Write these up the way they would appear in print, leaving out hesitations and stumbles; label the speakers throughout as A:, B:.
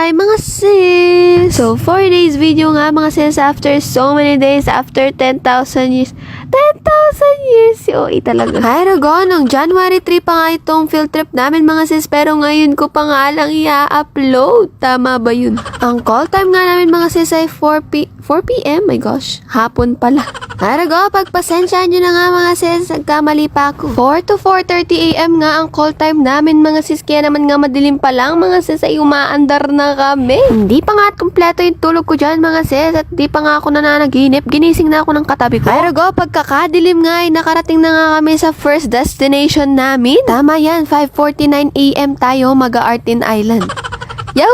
A: Hi mga sis! So, 4 days video nga mga sis after so many days, after 10,000 years. 10,000 years! Si OE talaga. Hi Rago, nung January 3 pa nga itong field trip namin mga sis, pero ngayon ko pa nga lang i-upload. Tama ba yun? Ang call time nga namin mga sis ay 4 p.m. My gosh, hapon pala. Hi Rago, pagpasensyahan nyo na nga mga sis, nagkamali pa ako. 4 to 4:30 a.m. nga ang call time namin mga sis, kaya naman nga madilim pa lang mga sis ay umaandar na kami. Hindi pa nga at kumpleto yung tulog ko dyan mga sis, at di pa nga ako nananaginip. Ginising na ako ng katabi ko. Hi Rago, pagkakadilim nga ay nakarating na nga kami sa first destination namin. Tama yan, 5:49 a.m. tayo mag-Artin Island. Yo!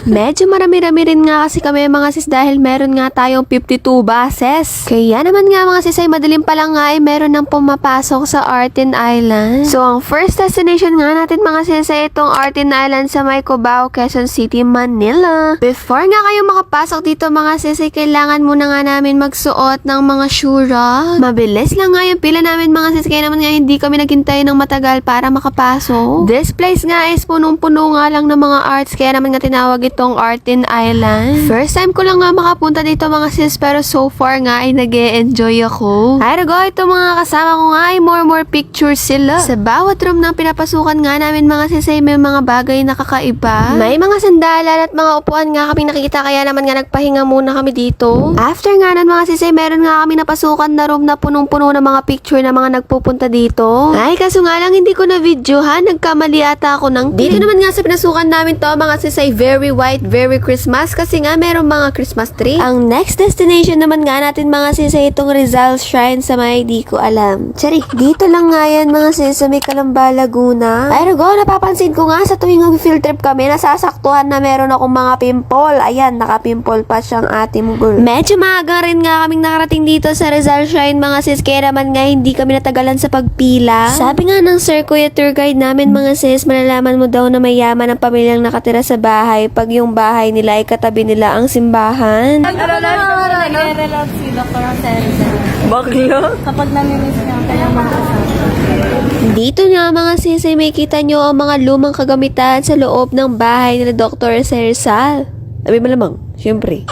A: Medyo marami-rami rin nga kasi kami mga sis dahil meron nga tayong 52 buses. Kaya naman nga mga sis ay madilim pa lang nga ay meron nang pumapasok sa Artin Island. So ang first destination nga natin mga sis ay itong Artin Island sa may Cubao, Quezon City, Manila. Before nga kayo makapasok dito mga sis ay kailangan muna nga namin magsuot ng mga shura. Mabilis lang nga yung pila namin mga sis, kaya naman nga hindi kami naghintay ng matagal para makapasok. This place nga is punong-puno nga lang ng mga arts, kaya naman nga tinawag itong Artin Island. First time ko lang nga makapunta dito mga sis, pero so far nga ay nag-e-enjoy ako. Ay Rago, ito mga kasama ko nga ay more pictures sila. Sa bawat room na pinapasukan nga namin mga sis ay may mga bagay na kakaiba. May mga sandalan at mga upuan nga kami nakikita, kaya naman nga nagpahinga muna kami dito. After nga nun mga sis ay meron nga kami napasukan na room na punong-puno ng mga picture na mga nagpupunta dito. Ay kaso nga lang hindi ko na videohan, nagkamali ata ako ng dito naman nga sa pinasukan namin to mga sis ay very white, very Christmas kasi nga merong mga Christmas tree. Ang next destination naman nga natin mga sis ay itong Rizal Shrine sa may di ko alam. Tsari, dito lang nga yan mga sis sa may Calamba, Laguna. Ay Rago, napapansin ko nga sa tuwing mag-field trip kami, nasasaktuhan na meron akong mga pimple. Ayan, naka-pimple pa siyang ate mo girl. Medyo maaga rin nga kaming nakarating dito sa Rizal Shrine mga sis, kaya naman nga hindi kami natagalan sa pagpila. Sabi nga ng Sir Kuya tour guide namin mga sis, malalaman mo daw na mayaman ang pamilyang nakatira sa bahay pag yung bahay nila ay katabi nila ang simbahan.
B: Nagre-relate si Dr. Sergio.
A: Bakla?
B: Kapag namimiss niya kaya makasama.
A: Dito nga mga sis ay may kita nyo ang mga lumang kagamitan sa loob ng bahay nila Dr. Sersal. Abi malamang, syempre.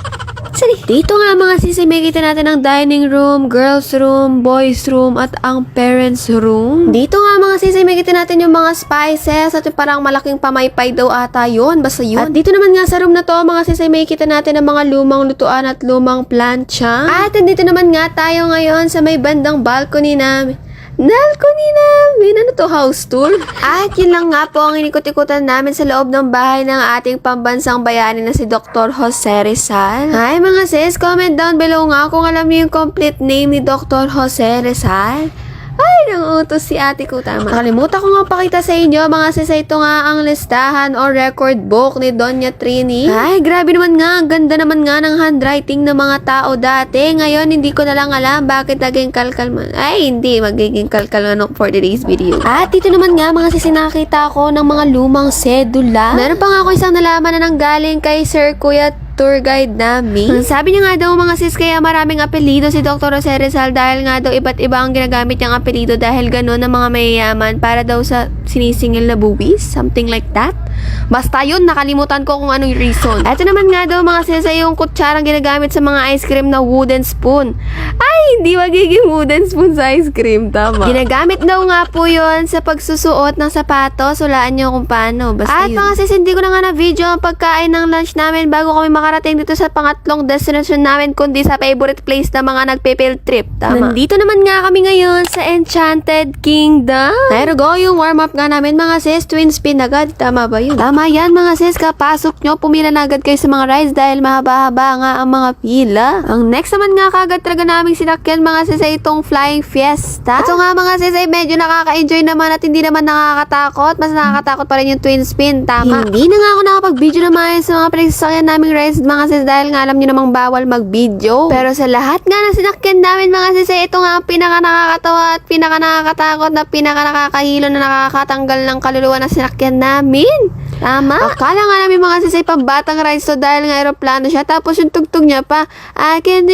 A: Sali. Dito nga mga sis ay may kita natin ang dining room, girls room, boys room, at ang parents room. Dito nga mga sis ay may kita natin yung mga spices at yung parang malaking pamaypay daw ata yun. Basta yun. At dito naman nga sa room na to mga sis ay may kita natin ang mga lumang lutuan at lumang plancha. At dito naman nga tayo ngayon sa may bandang balcony namin. Ano to, house tour? At yun lang nga po ang inikot-ikutan namin sa loob ng bahay ng ating pambansang bayani na si Dr. Jose Rizal. Hi mga sis, comment down below nga kung alam niyo yung complete name ni Dr. Jose Rizal. Ay, nangutos si ate ko, tama. Nakalimutan ko nga pakita sa inyo mga sis, ito nga ang listahan o record book ni Doña Trini. Ay, grabe naman nga, ang ganda naman nga ng handwriting ng mga tao dati. Ngayon, hindi ko na lang alam bakit naging kalkal man. Ay, hindi, magiging kalkal man for today's video. At dito naman nga mga sis, nakita ko ng mga lumang sedula. Meron pa nga ako isang nalaman na nanggaling kay Sir Kuya tour guide namin. Sabi niya nga daw mga sis, kaya maraming apelido si Dr. Jose Rizal dahil nga daw iba't iba ang ginagamit niyang apelido dahil gano'n ng mga mayayaman para daw sa sinisingil na buwis, something like that. Basta yun, nakalimutan ko kung anong reason. Ito naman nga daw mga sis ay yung kutsarang ginagamit sa mga ice cream na wooden spoon. Ay, hindi magiging wooden spoon sa ice cream, tama. Ginagamit daw nga po yun sa pagsusuot ng sapatos. Hulaan nyo kung paano. Basta at yun. Mga sis, hindi ko na nga na video ang pagkain ng lunch namin bago kami makarating dito sa pangatlong destination namin kundi sa favorite place na mga nagpe-field trip, tama. Nandito naman nga kami ngayon sa Enchanted Kingdom. Ay Rago, yung warm up nga namin mga sis, twin spin agad, tama ba yun? Tama yan mga sis, kapasok nyo, pumila na agad kayo sa mga rides dahil mahaba-haba nga ang mga pila. Ang next naman nga kagad talaga naming sinakyan mga sis ay itong Flying Fiesta. Ito nga mga sis ay medyo nakaka-enjoy naman at hindi naman nakakatakot. Mas nakakatakot pa rin yung twin spin, tama. Hindi na nga ako nakapag-video naman sa mga pinagsasakyan naming rides mga sis dahil nga alam nyo namang bawal mag-video. Pero sa lahat nga na sinakyan namin mga sis ay ito nga ang pinaka-nakakatawa at pinaka-nakakatakot na pinaka-nakakahilo na nakakatanggal ng kaluluwa na sinakyan namin. Tama? Akala nga namin mga sis ay pambatang rides to dahil nga aeroplano siya. Tapos yung tugtog niya pa, I can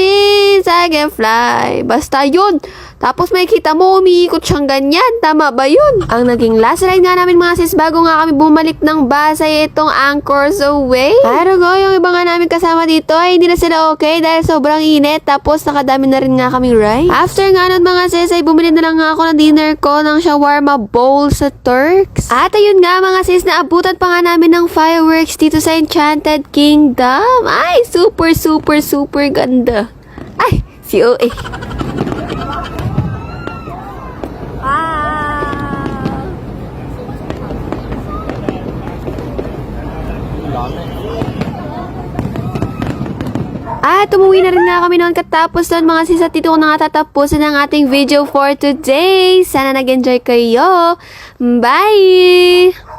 A: fly. Basta yun, Tapos may kita mo, umiikot siyang ganyan. Tama ba yun? Ang naging last ride nga namin mga sis bago nga kami bumalik ng bus ay itong Anchors Away. Pero go, yung iba nga namin kasama dito ay hindi na sila okay dahil sobrang init. Tapos nakadami na rin nga kaming ride. After nga nun mga sis ay bumili na lang nga ako ng dinner ko ng shawarma bowl sa Turks. At ayun nga mga sis, naabutan pa nga namin ng fireworks dito sa Enchanted Kingdom. Ay, super ganda. Ay, si OA. At umuwi na rin nga kami noon katapos doon mga sis at dito ko na nga tatapusin ang ating video for today. Sana nag-enjoy kayo. Bye!